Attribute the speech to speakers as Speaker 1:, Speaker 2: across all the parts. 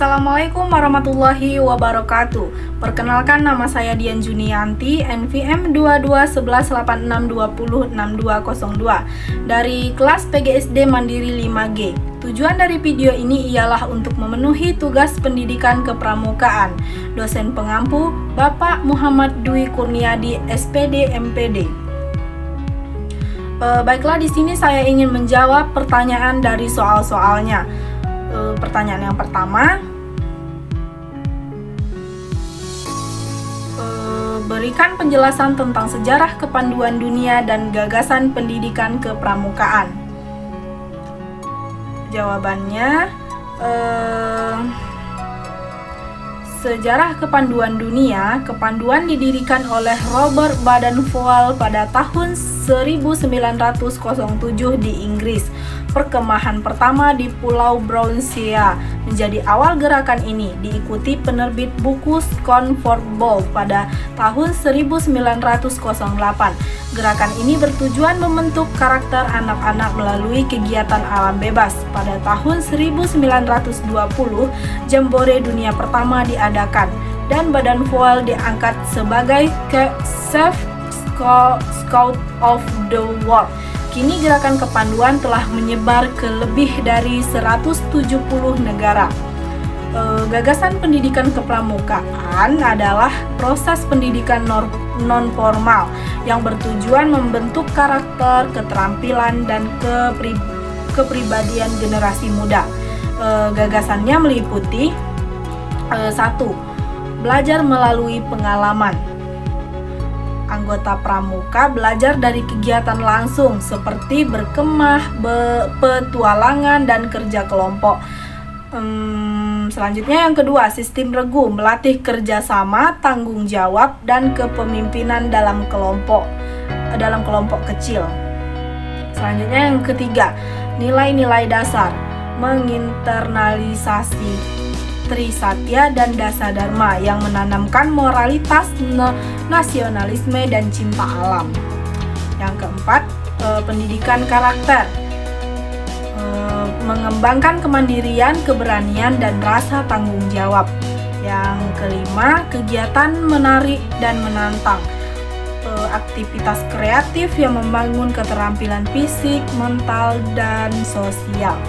Speaker 1: Assalamualaikum warahmatullahi wabarakatuh. Perkenalkan, nama saya Dian Junianti, NVM 221186206202 dari kelas PGSD Mandiri 5G. Tujuan dari video ini ialah untuk memenuhi tugas pendidikan kepramukaan. Dosen pengampu Bapak Muhammad Dwi Kurniadi, SPD MPD. Baiklah, di sini saya ingin menjawab pertanyaan dari soal-soalnya. Pertanyaan yang pertama, berikan penjelasan tentang sejarah kepanduan dunia dan gagasan pendidikan kepramukaan. Jawabannya, sejarah kepanduan dunia. Kepanduan didirikan oleh Robert Baden-Powell pada tahun 1907 di Inggris. Perkemahan pertama di Pulau Brownsea menjadi awal gerakan ini, diikuti penerbit buku Scunthorpe Ball pada tahun 1908. Gerakan ini bertujuan membentuk karakter anak-anak melalui kegiatan alam bebas. Pada tahun 1920, Jambore Dunia pertama diadakan dan Baden-Powell diangkat sebagai Chief Scout of the World. Kini gerakan kepanduan telah menyebar ke lebih dari 170 negara. Gagasan pendidikan kepramukaan adalah proses pendidikan non-formal yang bertujuan membentuk karakter, keterampilan, dan kepribadian generasi muda. Gagasannya meliputi 1. Belajar melalui pengalaman. Anggota pramuka belajar dari kegiatan langsung seperti berkemah, petualangan, dan kerja kelompok. Selanjutnya yang kedua, sistem regu, melatih kerjasama, tanggung jawab, dan kepemimpinan dalam kelompok kecil. Selanjutnya yang ketiga, nilai-nilai dasar, menginternalisasi Trisatya dan Dasa Dharma yang menanamkan moralitas, nasionalisme, dan cinta alam. Yang keempat, pendidikan karakter, mengembangkan kemandirian, keberanian, dan rasa tanggung jawab. Yang kelima, kegiatan menarik dan menantang, aktivitas kreatif yang membangun keterampilan fisik, mental, dan sosial.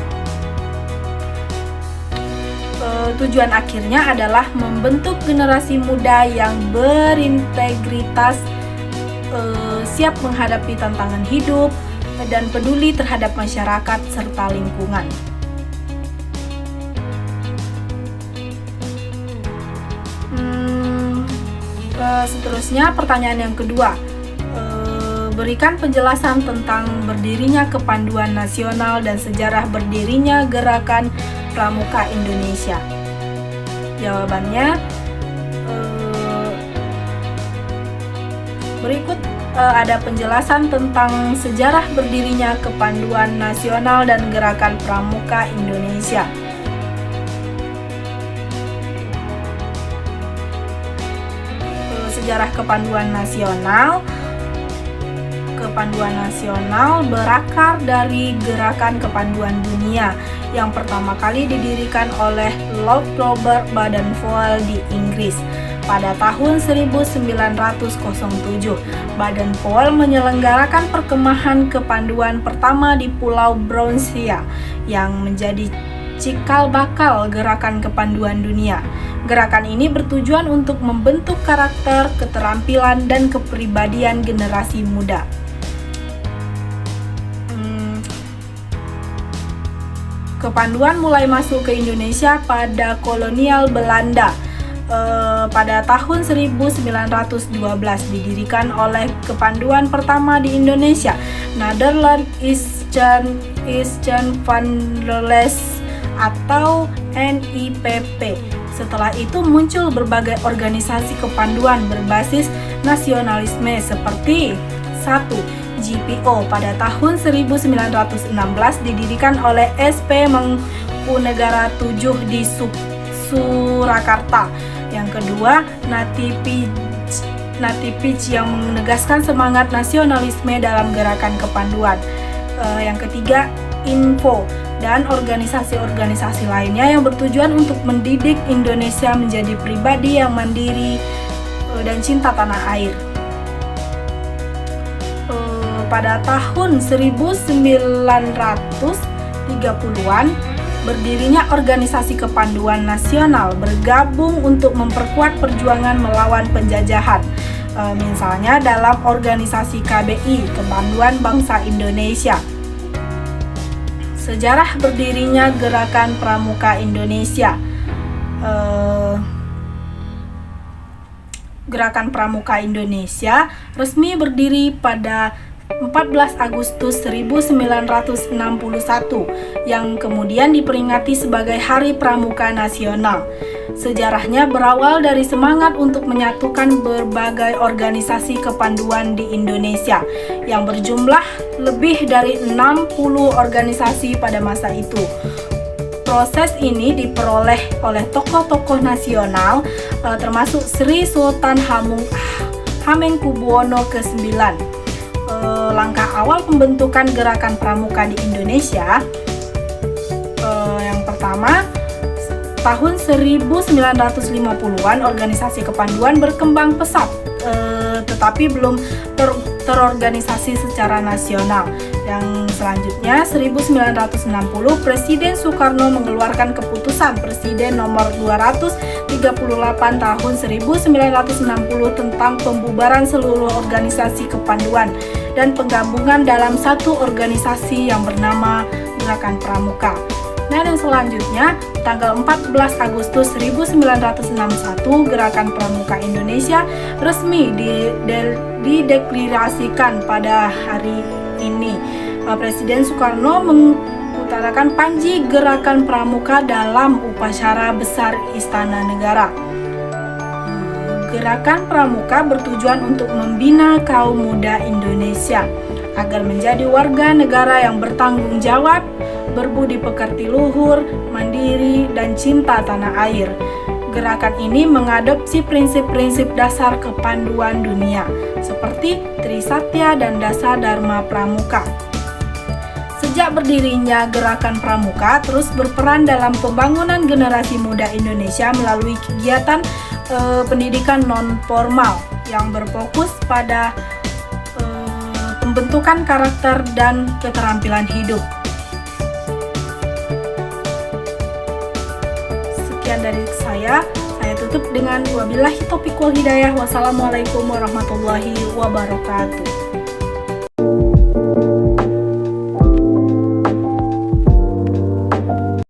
Speaker 1: Tujuan akhirnya adalah membentuk generasi muda yang berintegritas, siap menghadapi tantangan hidup, dan peduli terhadap masyarakat serta lingkungan. Seterusnya, pertanyaan yang kedua, berikan penjelasan tentang berdirinya Kepanduan Nasional dan sejarah berdirinya Gerakan Pramuka Indonesia. Jawabannya, berikut ada penjelasan tentang sejarah berdirinya Kepanduan Nasional dan Gerakan Pramuka Indonesia. Sejarah Kepanduan Nasional. Kepanduan Nasional berakar dari Gerakan Kepanduan Dunia yang pertama kali didirikan oleh Lord Robert Baden-Powell di Inggris pada tahun 1907. Baden-Powell menyelenggarakan perkemahan kepanduan pertama di Pulau Brownsea yang menjadi cikal bakal Gerakan Kepanduan Dunia. Gerakan ini bertujuan untuk membentuk karakter, keterampilan, dan kepribadian generasi muda. Kepanduan mulai masuk ke Indonesia pada kolonial Belanda pada tahun 1912. Didirikan oleh kepanduan pertama di Indonesia, Nederland Eastern Vanderles atau NIPP. Setelah itu muncul berbagai organisasi kepanduan berbasis nasionalisme seperti 1. GPO pada tahun 1916 didirikan oleh SP Mangkunegara 7 di Surakarta. Yang kedua, Natipij yang menegaskan semangat nasionalisme dalam gerakan kepanduan. Yang ketiga, Info dan organisasi-organisasi lainnya yang bertujuan untuk mendidik Indonesia menjadi pribadi yang mandiri dan cinta tanah air. Pada tahun 1930-an, berdirinya Organisasi Kepanduan Nasional bergabung untuk memperkuat perjuangan melawan penjajahan. Misalnya dalam organisasi KBI, Kepanduan Bangsa Indonesia. Sejarah berdirinya Gerakan Pramuka Indonesia. Gerakan Pramuka Indonesia resmi berdiri pada 14 Agustus 1961 yang kemudian diperingati sebagai Hari Pramuka Nasional. Sejarahnya berawal dari semangat untuk menyatukan berbagai organisasi kepanduan di Indonesia yang berjumlah lebih dari 60 organisasi pada masa itu. Proses ini diperoleh oleh tokoh-tokoh nasional termasuk Sri Sultan Hamengkubuwono ke-9. Langkah awal pembentukan gerakan pramuka di Indonesia, yang pertama, tahun 1950-an organisasi kepanduan berkembang pesat, tetapi belum terorganisasi secara nasional. Yang selanjutnya 1960 Presiden Soekarno mengeluarkan keputusan Presiden nomor 238 tahun 1960 tentang pembubaran seluruh organisasi kepanduan dan penggabungan dalam satu organisasi yang bernama Gerakan Pramuka. Dan yang selanjutnya, tanggal 14 Agustus 1961, Gerakan Pramuka Indonesia resmi dideklarasikan pada hari ini. Presiden Soekarno mengutarakan panji Gerakan Pramuka dalam upacara besar Istana Negara. Gerakan Pramuka bertujuan untuk membina kaum muda Indonesia agar menjadi warga negara yang bertanggung jawab, berbudi pekerti luhur, mandiri, dan cinta tanah air. Gerakan ini mengadopsi prinsip-prinsip dasar kepanduan dunia seperti Trisatya dan Dasa Dharma Pramuka. Sejak berdirinya Gerakan Pramuka terus berperan dalam pembangunan generasi muda Indonesia melalui kegiatan pendidikan non-formal yang berfokus pada pembentukan karakter dan keterampilan hidup. Sekian dari saya tutup dengan wabillahi taufiq wal hidayah. Wassalamualaikum warahmatullahi wabarakatuh.